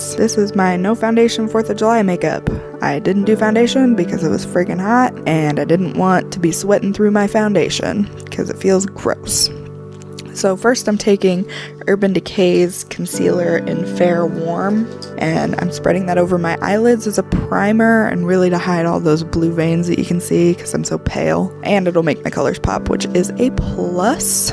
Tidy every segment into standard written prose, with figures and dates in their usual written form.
guys, this is my no foundation 4th of July makeup. I didn't do foundation because it was freaking hot and I didn't want to be sweating through my foundation because it feels gross. So first I'm taking Urban Decay's concealer in Fair Warm and I'm spreading that over my eyelids as a primer and really to hide all those blue veins that you can see because I'm so pale, and it'll make my colors pop, which is a plus.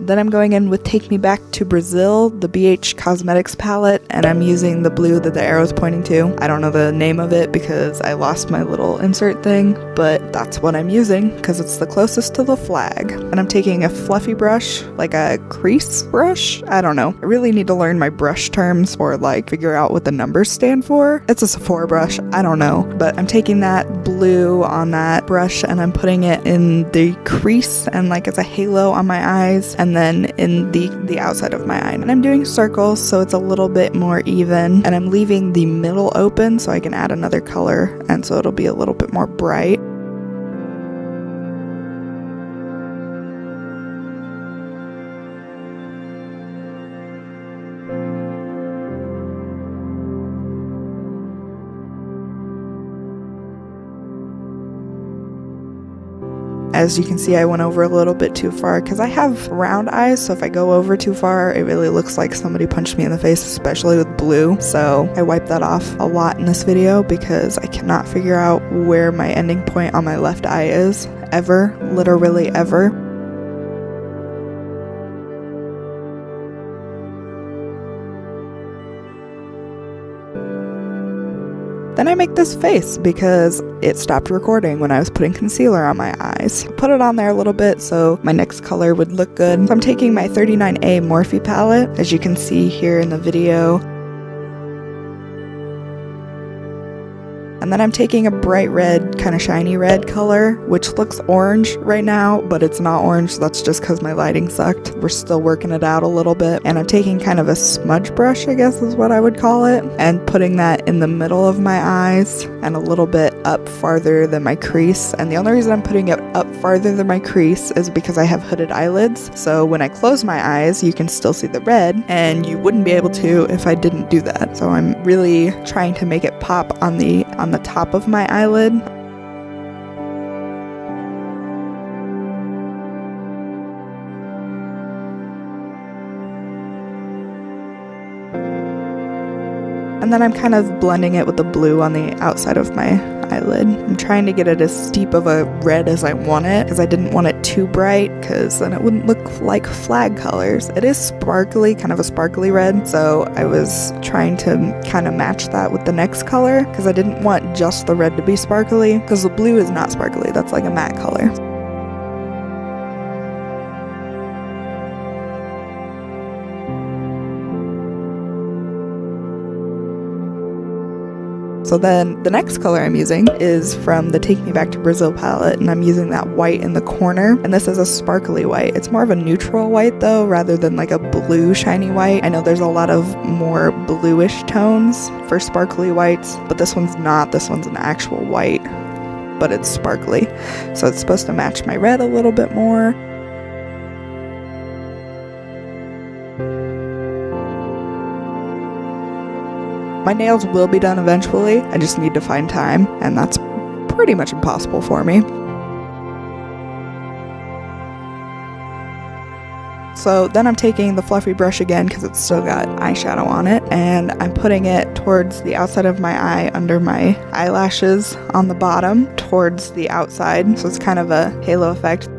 Then I'm going in with Take Me Back to Brazil, the BH Cosmetics palette, and I'm using the blue that the arrow's pointing to. I don't know the name of it because I lost my little insert thing, but that's what I'm using because it's the closest to the flag. And I'm taking a fluffy brush, like a crease brush? I don't know. I really need to learn my brush terms or like figure out what the numbers stand for. It's a Sephora brush, I don't know. But I'm taking that blue on that brush and I'm putting it in the crease and like as a halo on my eyes, and then in the outside of my eye. And I'm doing circles so it's a little bit more even, and I'm leaving the middle open so I can add another color and so it'll be a little bit more bright. As you can see, I went over a little bit too far because I have round eyes, so if I go over too far, it really looks like somebody punched me in the face, especially with blue. So I wiped that off a lot in this video because I cannot figure out where my ending point on my left eye is, ever, literally ever. Then I make this face because it stopped recording when I was putting concealer on my eyes. Put it on there a little bit so my next color would look good. So I'm taking my 39A Morphe palette, as you can see here in the video. And then I'm taking a bright red, kind of shiny red color, which looks orange right now, but it's not orange. That's just because my lighting sucked. We're still working it out a little bit. And I'm taking kind of a smudge brush, I guess is what I would call it, and putting that in the middle of my eyes and a little bit up farther than my crease. And the only reason I'm putting it up farther than my crease is because I have hooded eyelids. So when I close my eyes, you can still see the red, and you wouldn't be able to if I didn't do that. So I'm really trying to make it pop on the top of my eyelid. And then I'm kind of blending it with the blue on the outside of my eyelid. I'm trying to get it as steep of a red as I want it because I didn't want it too bright because then it wouldn't look like flag colors. It is sparkly, kind of a sparkly red, so I was trying to kind of match that with the next color because I didn't want just the red to be sparkly because the blue is not sparkly. That's like a matte color. So then the next color I'm using is from the Take Me Back to Brazil palette, and I'm using that white in the corner, and this is a sparkly white. It's more of a neutral white though, rather than like a blue shiny white. I know there's a lot of more bluish tones for sparkly whites, but this one's not. This one's an actual white, but it's sparkly. So it's supposed to match my red a little bit more. My nails will be done eventually, I just need to find time, and that's pretty much impossible for me. So then I'm taking the fluffy brush again because it's still got eyeshadow on it, and I'm putting it towards the outside of my eye under my eyelashes on the bottom towards the outside, so it's kind of a halo effect.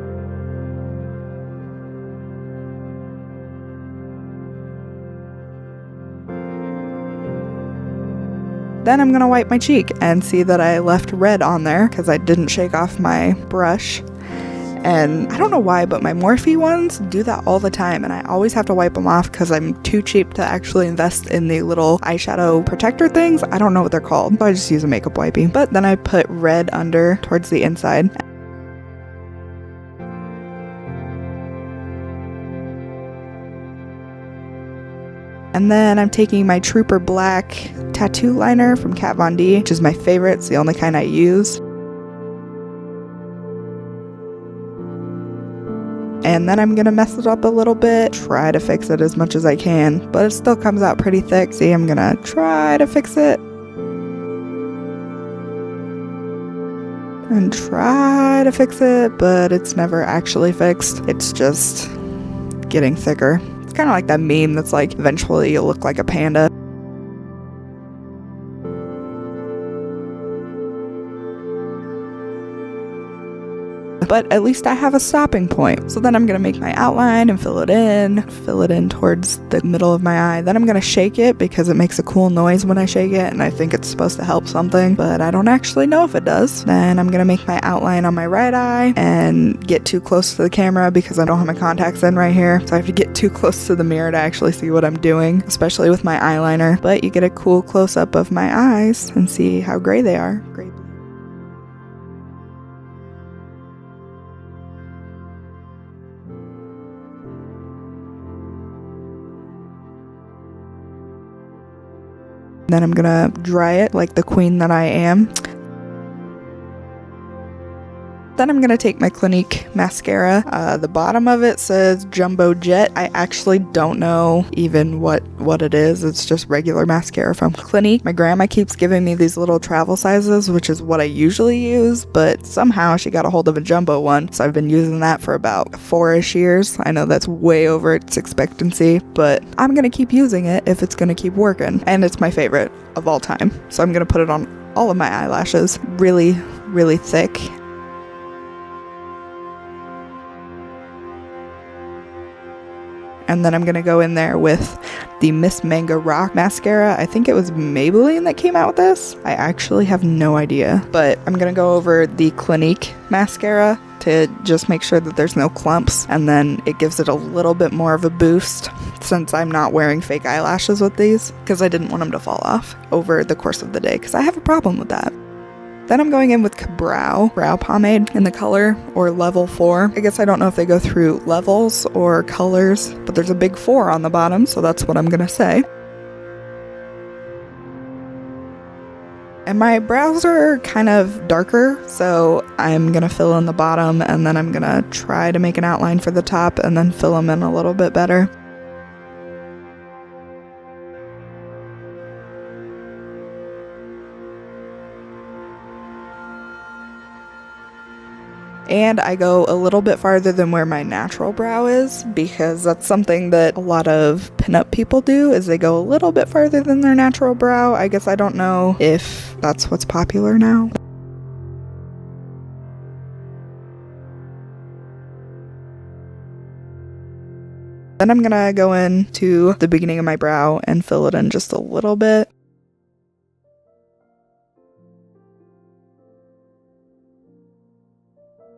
Then I'm gonna wipe my cheek and see that I left red on there because I didn't shake off my brush. And I don't know why, but my Morphe ones do that all the time, and I always have to wipe them off because I'm too cheap to actually invest in the little eyeshadow protector things. I don't know what they're called, so I just use a makeup wipey. But then I put red under towards the inside. And then I'm taking my Trooper Black tattoo liner from Kat Von D, which is my favorite. It's the only kind I use. and then I'm gonna mess it up a little bit, try to fix it as much as I can, but it still comes out pretty thick. See, I'm gonna try to fix it and try to fix it, but it's never actually fixed. It's just getting thicker. It's kind of like that meme that's like, eventually you'll look like a panda. But at least I have a stopping point. So then I'm going to make my outline and fill it in towards the middle of my eye. Then I'm going to shake it because it makes a cool noise when I shake it, and I think it's supposed to help something, but I don't actually know if it does. Then I'm going to make my outline on my right eye and get too close to the camera because I don't have my contacts in right here. So I have to get too close to the mirror to actually see what I'm doing, especially with my eyeliner. But you get a cool close-up of my eyes and see how gray they are. Gray. Then I'm gonna dry it like the queen that I am. Then I'm gonna take my Clinique mascara. The bottom of it says Jumbo Jet. I actually don't know even what it is. It's just regular mascara from Clinique. My grandma keeps giving me these little travel sizes, which is what I usually use, but somehow she got a hold of a jumbo one, so I've been using that for about 4-ish years. I know that's way over its expectancy, but I'm gonna keep using it if it's gonna keep working, and it's my favorite of all time. So I'm gonna put it on all of my eyelashes, really, really thick. And then I'm going to go in there with the Miss Manga Rock mascara. I think it was Maybelline that came out with this. I actually have no idea. But I'm going to go over the Clinique mascara to just make sure that there's no clumps. And then it gives it a little bit more of a boost since I'm not wearing fake eyelashes with these, because I didn't want them to fall off over the course of the day, because I have a problem with that. Then I'm going in with Eyebrow brow pomade in the color or level 4. I guess I don't know if they go through levels or colors, but there's a big 4 on the bottom, so that's what I'm gonna say. And my brows are kind of darker, so I'm gonna fill in the bottom, and then I'm gonna try to make an outline for the top and then fill them in a little bit better. And I go a little bit farther than where my natural brow is, because that's something that a lot of pinup people do, is they go a little bit farther than their natural brow. I guess I don't know if that's what's popular now. Then I'm gonna go into the beginning of my brow and fill it in just a little bit.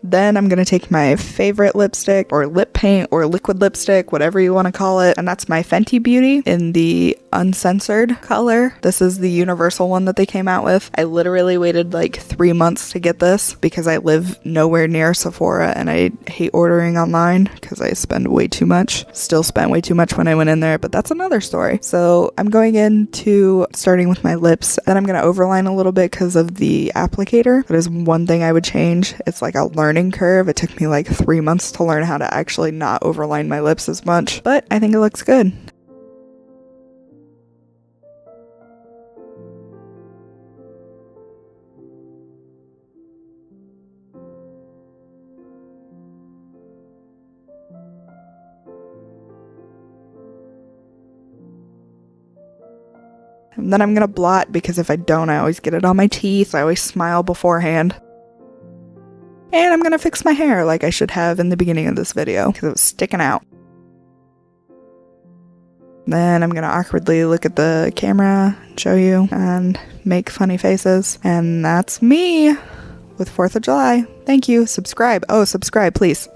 Then I'm going to take my favorite lipstick or lip paint or liquid lipstick, whatever you want to call it, and that's my Fenty Beauty in the Uncensored color. This is the universal one that they came out with. I literally waited like 3 months to get this because I live nowhere near Sephora and I hate ordering online because I spend way too much. Still spent way too much when I went in there, but that's another story. So I'm going into starting with my lips. Then I'm going to overline a little bit because of the applicator. That is one thing I would change. It's like a learning curve. It took me like 3 months to learn how to actually not overline my lips as much, but I think it looks good. And then I'm gonna blot because if I don't, I always get it on my teeth. I always smile beforehand. And I'm gonna fix my hair like I should have in the beginning of this video because it was sticking out. Then I'm gonna awkwardly look at the camera, show you, and make funny faces. And that's me with 4th of July. Thank you. Subscribe. Oh, subscribe, please.